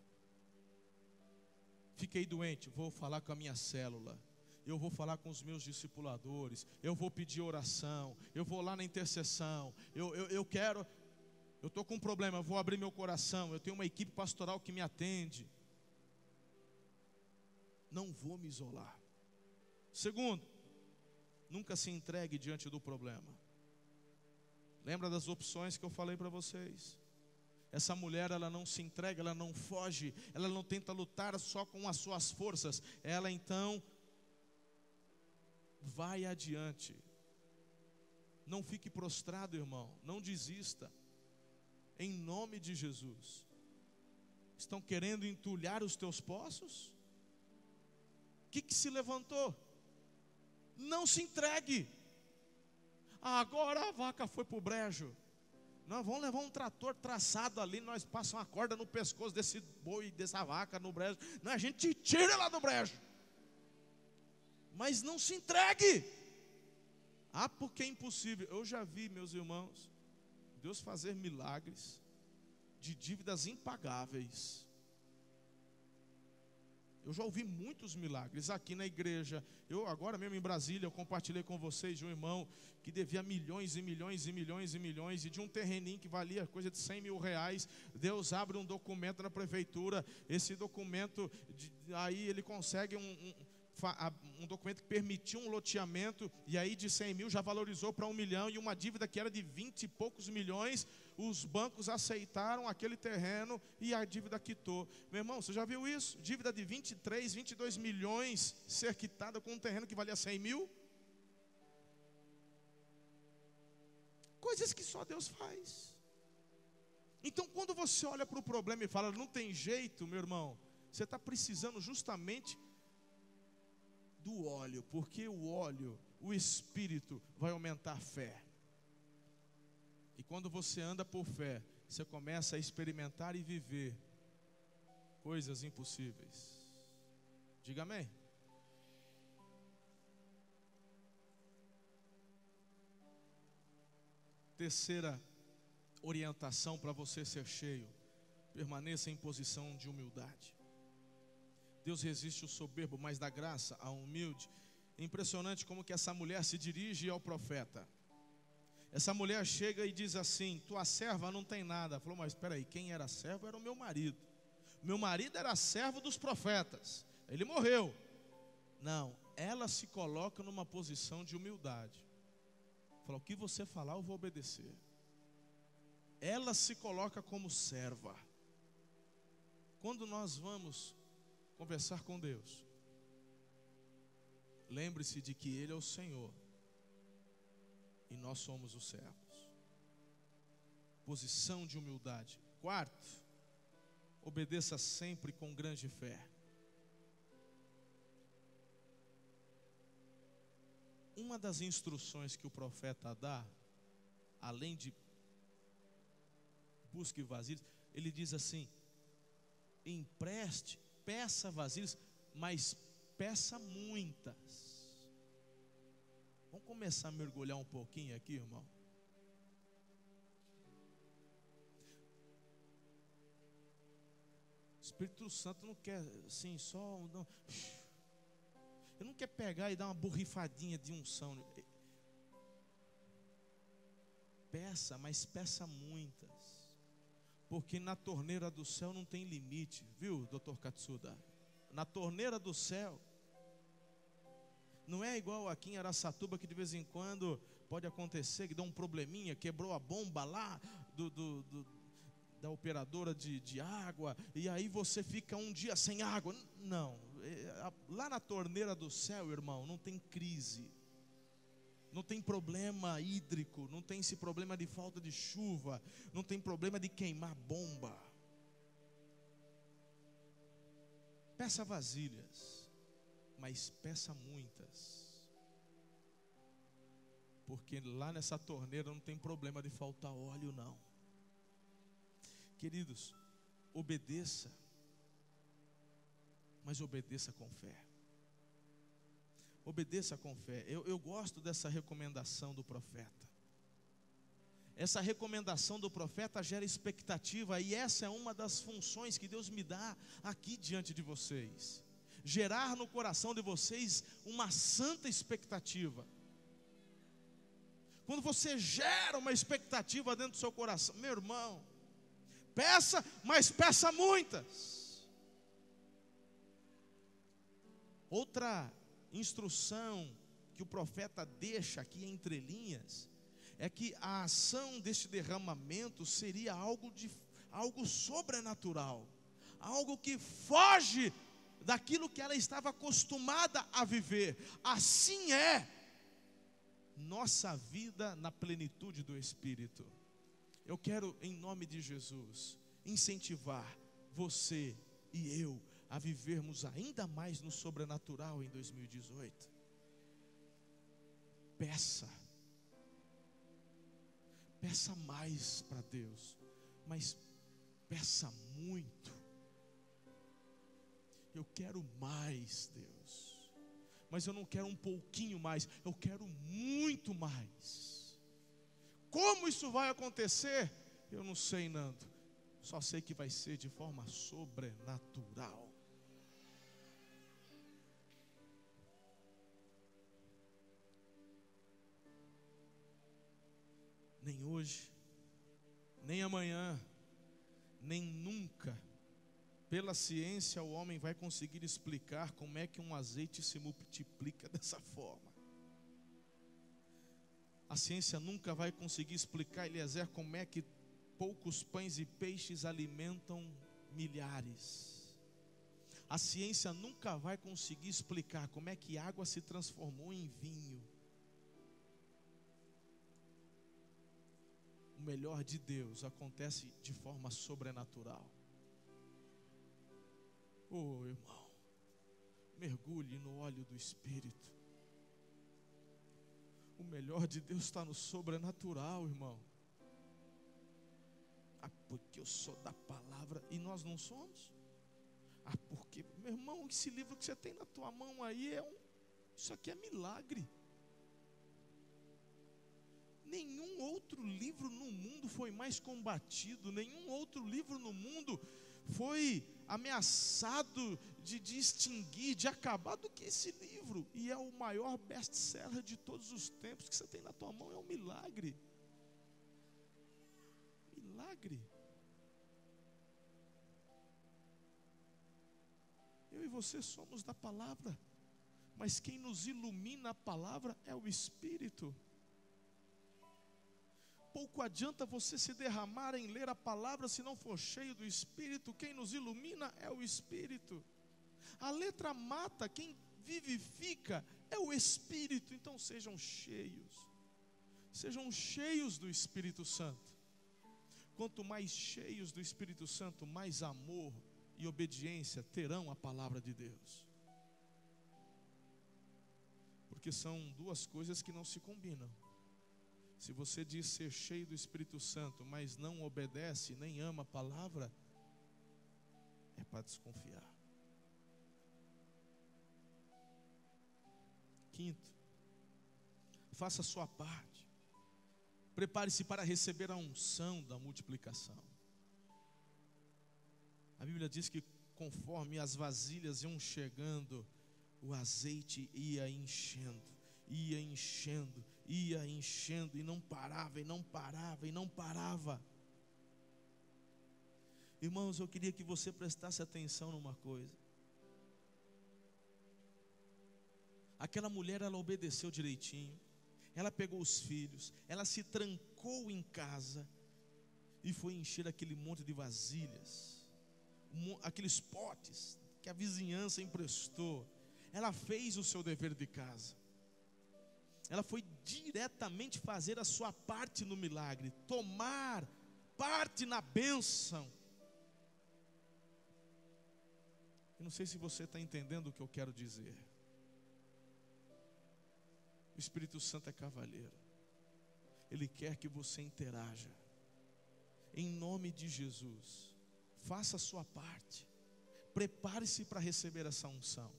Fiquei doente, vou falar com a minha célula. Eu vou falar com os meus discipuladores. Eu vou pedir oração. Eu vou lá na intercessão. Eu estou com um problema, eu vou abrir meu coração. Eu tenho uma equipe pastoral que me atende. Não vou me isolar. Segundo, nunca se entregue diante do problema. Lembra das opções que eu falei para vocês? Essa mulher, ela não se entrega, ela não foge, ela não tenta lutar só com as suas forças. Ela então vai adiante. Não fique prostrado, irmão. Não desista. Em nome de Jesus. Estão querendo entulhar os teus poços? O que se levantou? Não se entregue. Agora a vaca foi para o brejo. Nós vamos levar um trator traçado ali, nós passamos uma corda no pescoço desse boi, dessa vaca no brejo. Não, a gente tira lá do brejo. Mas não se entregue. Ah, porque é impossível. Eu já vi, meus irmãos, Deus fazer milagres de dívidas impagáveis. Eu já ouvi muitos milagres aqui na igreja. Eu agora mesmo em Brasília, eu compartilhei com vocês de um irmão que devia milhões e milhões e milhões e milhões, e de um terreninho que valia coisa de 100 mil reais. Deus abre um documento na prefeitura. Esse documento, aí ele consegue um documento que permitiu um loteamento, e aí de 100 mil já valorizou para 1 milhão, e uma dívida que era de 20 e poucos milhões, os bancos aceitaram aquele terreno e a dívida quitou. Meu irmão, você já viu isso? Dívida de 23, 22 milhões ser quitada com um terreno que valia 100 mil? Coisas que só Deus faz. Então quando você olha para o problema e fala, não tem jeito, meu irmão, você está precisando justamente do óleo, porque o óleo, o Espírito, vai aumentar a fé. E quando você anda por fé, você começa a experimentar e viver coisas impossíveis. Diga amém. Terceira orientação para você ser cheio: permaneça em posição de humildade. Deus resiste o soberbo, mas dá graça ao humilde. É impressionante como que essa mulher se dirige ao profeta. Essa mulher chega e diz assim: tua serva não tem nada. Falou, mas espera aí, quem era servo era o meu marido. Meu marido era servo dos profetas. Ele morreu. Não, ela se coloca numa posição de humildade. Falou, o que você falar eu vou obedecer. Ela se coloca como serva. Quando nós vamos conversar com Deus, lembre-se de que Ele é o Senhor e nós somos os servos. Posição de humildade. Quarto, obedeça sempre com grande fé. Uma das instruções que o profeta dá, além de busque vasilhas, ele diz assim: empreste peça vasilhas, mas peça muitas. Vamos começar a mergulhar um pouquinho aqui, irmão. O Espírito Santo não quer assim, só não, ele não quer pegar e dar uma borrifadinha de unção. Peça, mas peça muitas. Porque na torneira do céu não tem limite, viu, doutor Katsuda? Na torneira do céu não é igual aqui em Araçatuba, que de vez em quando pode acontecer que dá um probleminha, quebrou a bomba lá da operadora de água, e aí você fica um dia sem água. Não, lá na torneira do céu, irmão, não tem crise, não tem problema hídrico, não tem esse problema de falta de chuva, não tem problema de queimar bomba. Peça vasilhas, mas peça muitas, porque lá nessa torneira não tem problema de faltar óleo, não. Queridos, obedeça, mas obedeça com fé. Obedeça com fé. Eu gosto dessa recomendação do profeta. Essa recomendação do profeta gera expectativa, e essa é uma das funções que Deus me dá aqui diante de vocês. Gerar no coração de vocês uma santa expectativa. Quando você gera uma expectativa dentro do seu coração, meu irmão, peça, mas peça muitas. Outra instrução que o profeta deixa aqui entre linhas é que a ação deste derramamento seria algo sobrenatural, algo que foge daquilo que ela estava acostumada a viver. Assim é nossa vida na plenitude do Espírito. Eu quero, em nome de Jesus, incentivar você e eu a vivermos ainda mais no sobrenatural em 2018. Peça mais para Deus, mas peça muito. Eu quero mais, Deus, mas eu não quero um pouquinho mais, eu quero muito mais. Como isso vai acontecer? Eu não sei, Nando. Só sei que vai ser de forma sobrenatural. Nem hoje, nem amanhã, nem nunca, pela ciência, o homem vai conseguir explicar como é que um azeite se multiplica dessa forma. A ciência nunca vai conseguir explicar, Eliezer, como é que poucos pães e peixes alimentam milhares. A ciência nunca vai conseguir explicar como é que água se transformou em vinho. O melhor de Deus acontece de forma sobrenatural. Oh, irmão, mergulhe no óleo do Espírito. O melhor de Deus está no sobrenatural, irmão. Ah, porque eu sou da palavra e nós não somos? Ah, porque, meu irmão, esse livro que você tem na tua mão aí isso aqui é milagre. Nenhum outro livro no mundo foi mais combatido, nenhum outro livro no mundo foi ameaçado de extinguir, de acabar do que esse livro. E é o maior best-seller de todos os tempos que você tem na tua mão. É um milagre. Milagre. Eu e você somos da palavra, mas quem nos ilumina a palavra é o Espírito. Pouco adianta você se derramar em ler a palavra se não for cheio do Espírito. Quem nos ilumina é o Espírito. A letra mata, quem vivifica é o Espírito. Então sejam cheios do Espírito Santo. Quanto mais cheios do Espírito Santo, mais amor e obediência terão à palavra de Deus. Porque são duas coisas que não se combinam. Se você diz ser cheio do Espírito Santo, mas não obedece, nem ama a palavra, é para desconfiar. Quinto, faça a sua parte. Prepare-se para receber a unção da multiplicação. A Bíblia diz que conforme as vasilhas iam chegando, o azeite ia enchendo, ia enchendo, ia enchendo, e não parava, e não parava, e não parava. Irmãos, eu queria que você prestasse atenção numa coisa. Aquela mulher, ela obedeceu direitinho. Ela pegou os filhos, ela se trancou em casa e foi encher aquele monte de vasilhas, aqueles potes que a vizinhança emprestou. Ela fez o seu dever de casa. Ela foi diretamente fazer a sua parte no milagre, tomar parte na bênção. Eu não sei se você está entendendo o que eu quero dizer. O Espírito Santo é cavalheiro. Ele quer que você interaja. Em nome de Jesus, faça a sua parte. Prepare-se para receber essa unção.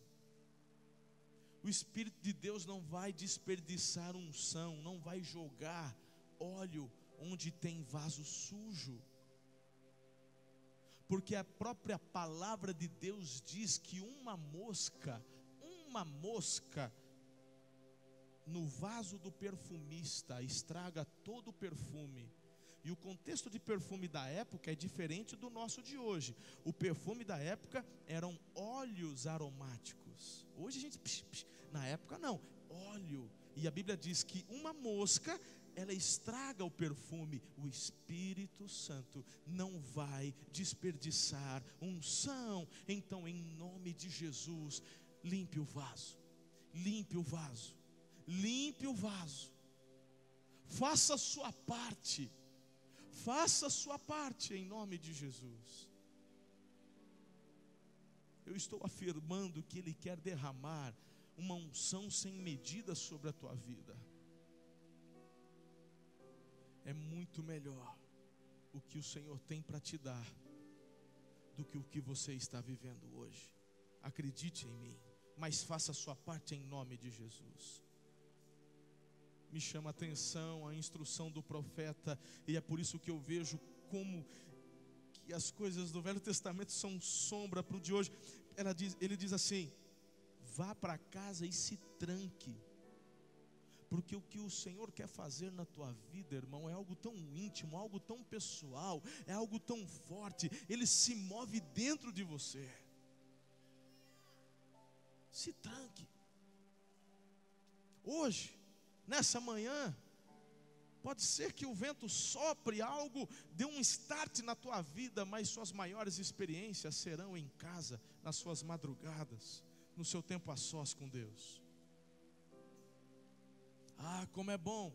O Espírito de Deus não vai desperdiçar unção, não vai jogar óleo onde tem vaso sujo. Porque a própria palavra de Deus diz que uma mosca no vaso do perfumista estraga todo o perfume. E o contexto de perfume da época é diferente do nosso de hoje. O perfume da época eram óleos aromáticos. Hoje a gente, na época não, óleo. E a Bíblia diz que uma mosca, ela estraga o perfume. O Espírito Santo não vai desperdiçar unção. Então, em nome de Jesus, limpe o vaso. Limpe o vaso. Limpe o vaso. Faça a sua parte. Faça a sua parte em nome de Jesus. Eu estou afirmando que Ele quer derramar uma unção sem medida sobre a tua vida. É muito melhor o que o Senhor tem para te dar do que o que você está vivendo hoje. Acredite em mim, mas faça a sua parte em nome de Jesus. Me chama a atenção a instrução do profeta, e é por isso que eu vejo como que as coisas do Velho Testamento são sombra para o de hoje. Ele diz assim: vá para casa e se tranque, porque o que o Senhor quer fazer na tua vida, irmão, é algo tão íntimo, algo tão pessoal, é algo tão forte. Ele se move dentro de você. Se tranque. Hoje, nessa manhã, pode ser que o vento sopre, algo dê um start na tua vida, mas suas maiores experiências serão em casa, nas suas madrugadas, no seu tempo a sós com Deus. Ah, como é bom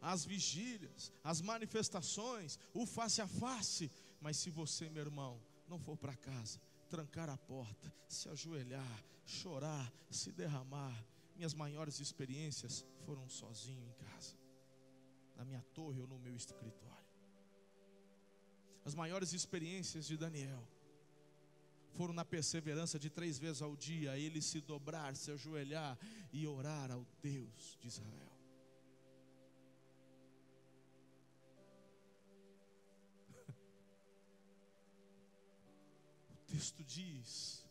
as vigílias, as manifestações, o face a face. Mas se você, meu irmão, não for para casa, trancar a porta, se ajoelhar, chorar, se derramar. Minhas maiores experiências foram sozinho em casa, na minha torre ou no meu escritório. As maiores experiências de Daniel foram na perseverança de 3 vezes ao dia, ele se dobrar, se ajoelhar e orar ao Deus de Israel. O texto diz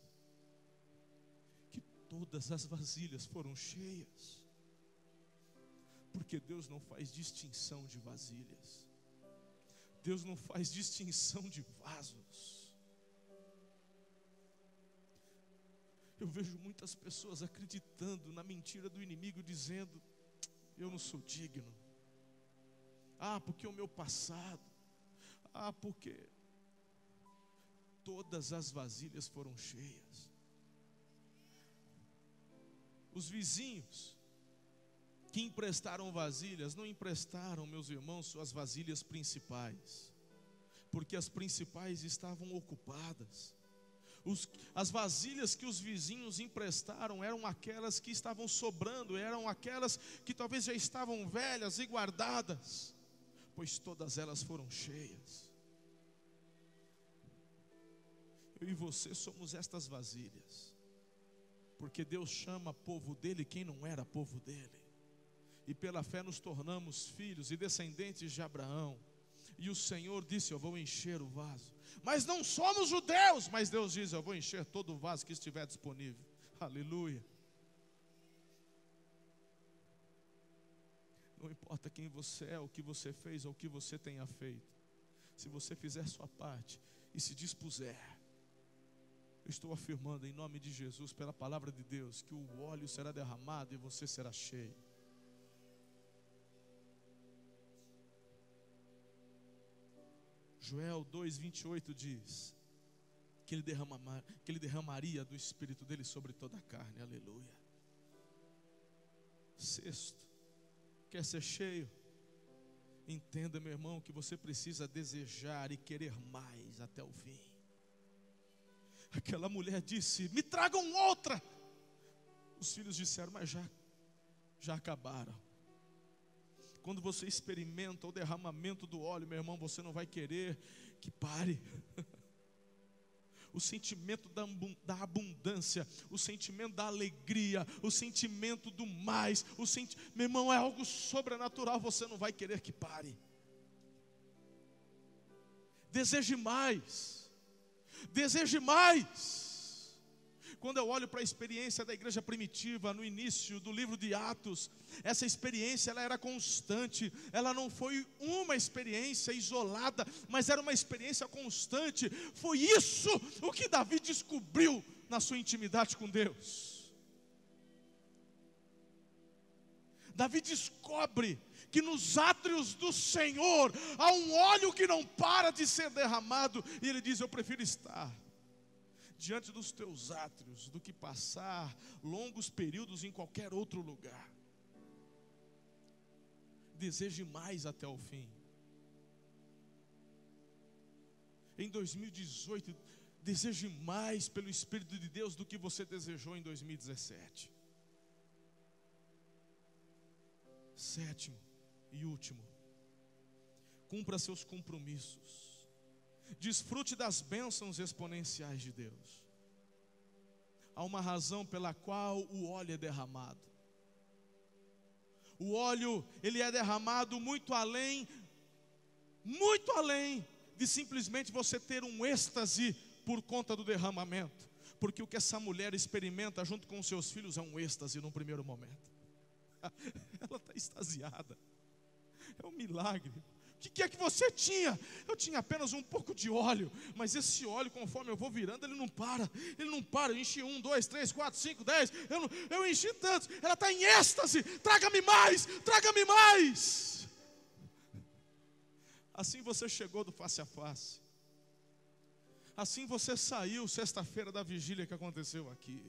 que todas as vasilhas foram cheias, porque Deus não faz distinção de vasilhas. Deus não faz distinção de vasos. Eu vejo muitas pessoas acreditando na mentira do inimigo, dizendo: eu não sou digno. Ah, porque o meu passado. Ah, porque todas as vasilhas foram cheias. Os vizinhos que emprestaram vasilhas, não emprestaram, meus irmãos, suas vasilhas principais, porque as principais estavam ocupadas. As vasilhas que os vizinhos emprestaram eram aquelas que estavam sobrando, eram aquelas que talvez já estavam velhas e guardadas, pois todas elas foram cheias. Eu e você somos estas vasilhas. Porque Deus chama povo dele quem não era povo dele. E pela fé nos tornamos filhos e descendentes de Abraão. E o Senhor disse: eu vou encher o vaso. Mas não somos judeus. Mas Deus diz: eu vou encher todo o vaso que estiver disponível. Aleluia. Não importa quem você é, o que você fez ou o que você tenha feito. Se você fizer sua parte e se dispuser, eu estou afirmando em nome de Jesus, pela palavra de Deus, que o óleo será derramado e você será cheio. Joel 2:28 diz que ele derramaria do Espírito dele sobre toda a carne. Aleluia. Sexto, quer ser cheio? Entenda, meu irmão, que você precisa desejar e querer mais até o fim. Aquela mulher disse: me tragam outra. Os filhos disseram: mas já acabaram. Quando você experimenta o derramamento do óleo, meu irmão, você não vai querer que pare. O sentimento da abundância, o sentimento da alegria, o sentimento do mais, meu irmão, é algo sobrenatural, você não vai querer que pare. Deseje mais, deseje mais. Quando eu olho para a experiência da igreja primitiva, no início do livro de Atos, essa experiência ela era constante, ela não foi uma experiência isolada, mas era uma experiência constante. Foi isso o que Davi descobriu na sua intimidade com Deus. Davi descobre que nos átrios do Senhor há um óleo que não para de ser derramado, e ele diz: eu prefiro estar diante dos teus átrios do que passar longos períodos em qualquer outro lugar. Deseje mais até o fim. Em 2018, deseje mais pelo Espírito de Deus do que você desejou em 2017. Sétimo e último, cumpra seus compromissos. Desfrute das bênçãos exponenciais de Deus. Há uma razão pela qual o óleo é derramado. O óleo, ele é derramado muito além de simplesmente você ter um êxtase por conta do derramamento. Porque o que essa mulher experimenta junto com os seus filhos é um êxtase no primeiro momento. Ela está extasiada. É um milagre. O que é que você tinha? Eu tinha apenas um pouco de óleo, mas esse óleo, conforme eu vou virando, ele não para. Eu enchi 1, 2, 3, 4, 5, 10. Eu enchi tantos. Ela está em êxtase. Traga-me mais, traga-me mais. Assim você chegou do face a face. Assim você saiu sexta-feira da vigília que aconteceu aqui.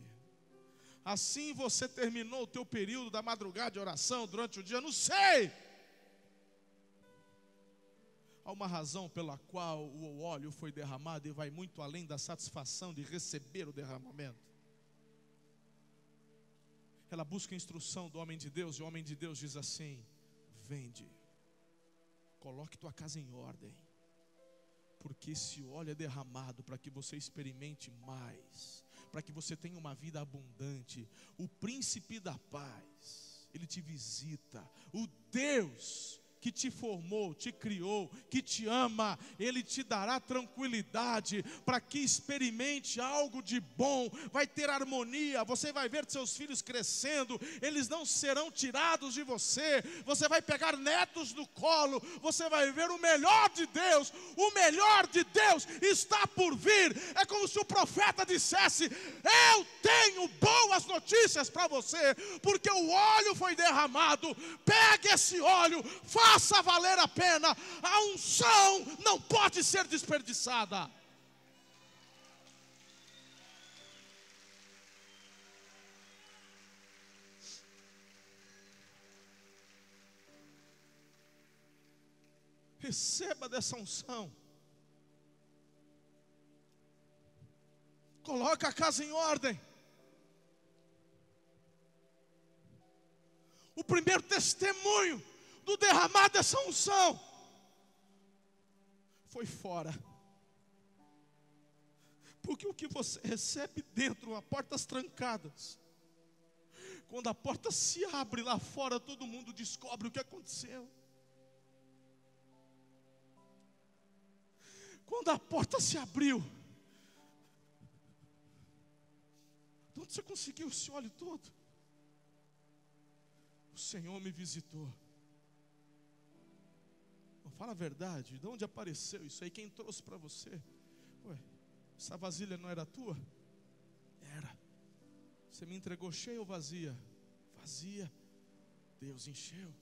Assim você terminou o teu período da madrugada de oração durante o dia. Não sei. Há uma razão pela qual o óleo foi derramado e vai muito além da satisfação de receber o derramamento. Ela busca a instrução do homem de Deus, e o homem de Deus diz assim: vende, coloque tua casa em ordem, porque esse óleo é derramado para que você experimente mais, para que você tenha uma vida abundante. O príncipe da paz, ele te visita. O Deus que te formou, te criou, que te ama, ele te dará tranquilidade para que experimente algo de bom. Vai ter harmonia, você vai ver seus filhos crescendo, eles não serão tirados de você. Você vai pegar netos no colo, você vai ver o melhor de Deus. O melhor de Deus está por vir. É como se o profeta dissesse: eu tenho boas notícias para você, porque o óleo foi derramado. Pegue esse óleo, faça valer a pena. A unção não pode ser desperdiçada. Receba dessa unção. Coloque a casa em ordem. O primeiro testemunho do derramar dessa unção foi fora. Porque o que você recebe dentro, a portas trancadas, quando a porta se abre lá fora, todo mundo descobre o que aconteceu. Quando a porta se abriu, de onde você conseguiu esse óleo todo? O Senhor me visitou. Não, fala a verdade, de onde apareceu isso aí? Quem trouxe para você? Ué, essa vasilha não era tua? Era. Você me entregou cheia ou vazia? Vazia. Deus encheu.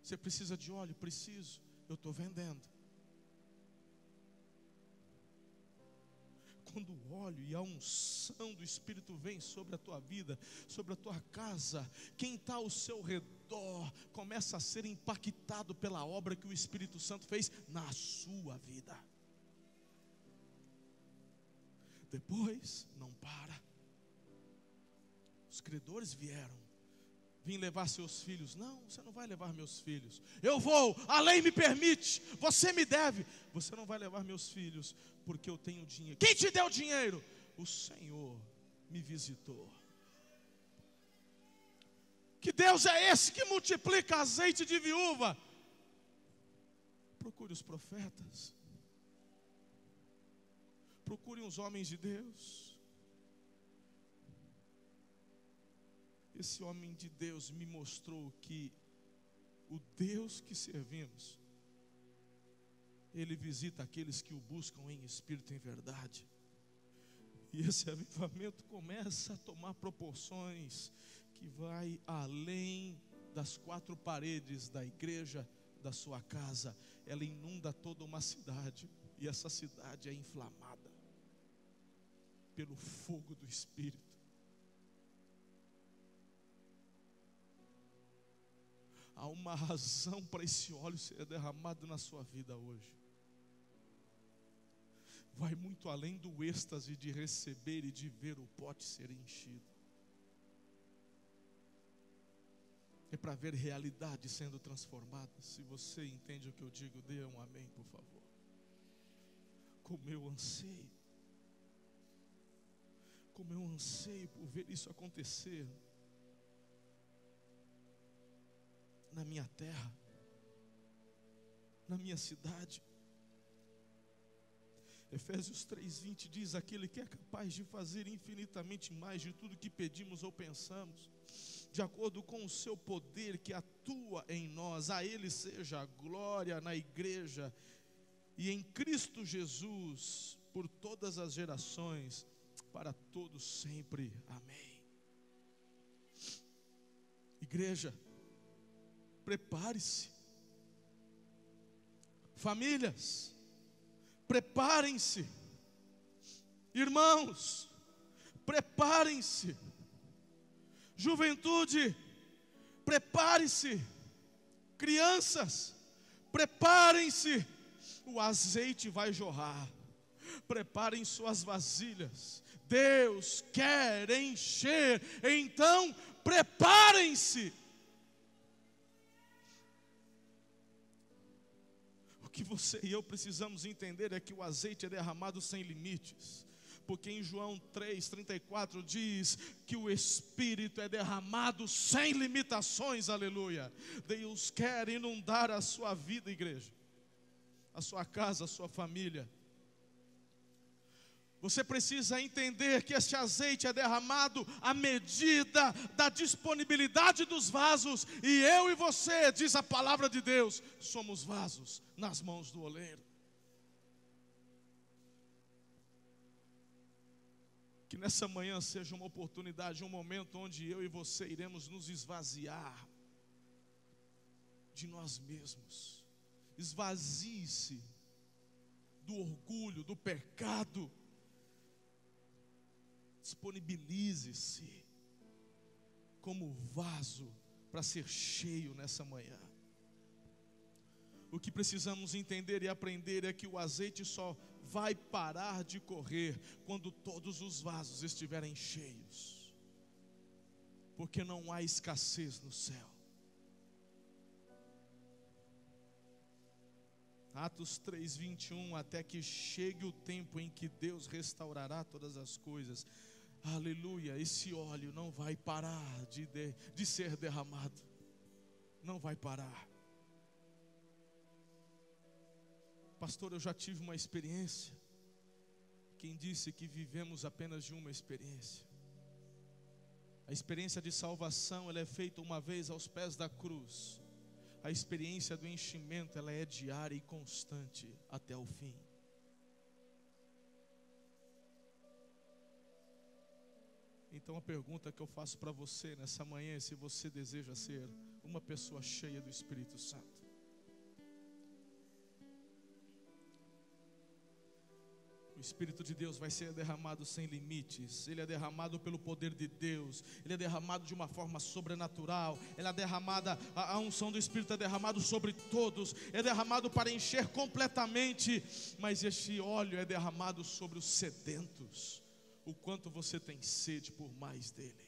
Você precisa de óleo? Preciso. Eu estou vendendo. Quando o óleo e a unção do Espírito vem sobre a tua vida, sobre a tua casa, quem está ao seu redor começa a ser impactado pela obra que o Espírito Santo fez na sua vida. Depois, não para. Os credores vim levar seus filhos. Não, você não vai levar meus filhos. Eu vou, a lei me permite, você me deve. Você não vai levar meus filhos, porque eu tenho dinheiro. Quem te deu dinheiro? O Senhor me visitou. Que Deus é esse que multiplica azeite de viúva? Procure os profetas. Procure os homens de Deus. Esse homem de Deus me mostrou que o Deus que servimos, Ele visita aqueles que o buscam em espírito e em verdade. E esse avivamento começa a tomar proporções que vai além das quatro paredes da igreja, da sua casa. Ela inunda toda uma cidade, e essa cidade é inflamada pelo fogo do Espírito. Há uma razão para esse óleo ser derramado na sua vida hoje. Vai muito além do êxtase de receber e de ver o pote ser enchido. É para ver realidade sendo transformada. Se você entende o que eu digo, dê um amém, por favor. Como eu anseio. Como eu anseio por ver isso acontecer na minha terra, na minha cidade. Efésios 3:20 diz: aquele que é capaz de fazer infinitamente mais de tudo que pedimos ou pensamos, de acordo com o seu poder que atua em nós, a Ele seja a glória na igreja e em Cristo Jesus, por todas as gerações, para todos sempre. Amém. Igreja, prepare-se. Famílias, preparem-se. Irmãos, preparem-se. Juventude, prepare-se. Crianças, preparem-se. O azeite vai jorrar. Preparem suas vasilhas. Deus quer encher. Então, preparem-se. O que você e eu precisamos entender é que o azeite é derramado sem limites. Porque em João 3:34 diz que o Espírito é derramado sem limitações, aleluia. Deus quer inundar a sua vida, igreja, a sua casa, a sua família. Você precisa entender que este azeite é derramado à medida da disponibilidade dos vasos. E eu e você, diz a palavra de Deus, somos vasos nas mãos do oleiro. Que nessa manhã seja uma oportunidade, um momento onde eu e você iremos nos esvaziar de nós mesmos. Esvazie-se do orgulho, do pecado. Disponibilize-se como vaso para ser cheio nessa manhã. O que precisamos entender e aprender é que o azeite só vai parar de correr quando todos os vasos estiverem cheios, porque não há escassez no céu. Atos 3:21, até que chegue o tempo em que Deus restaurará todas as coisas. Aleluia, esse óleo não vai parar de ser derramado. Não vai parar. Pastor, eu já tive uma experiência. Quem disse que vivemos apenas de uma experiência? A experiência de salvação, ela é feita uma vez aos pés da cruz. A experiência do enchimento, ela é diária e constante até o fim. Então a pergunta que eu faço para você nessa manhã é se você deseja ser uma pessoa cheia do Espírito Santo. O Espírito de Deus vai ser derramado sem limites. Ele é derramado pelo poder de Deus. Ele é derramado de uma forma sobrenatural. Ele é derramada, a unção do Espírito é derramado sobre todos. É derramado para encher completamente. Mas este óleo é derramado sobre os sedentos. O quanto você tem sede por mais dele.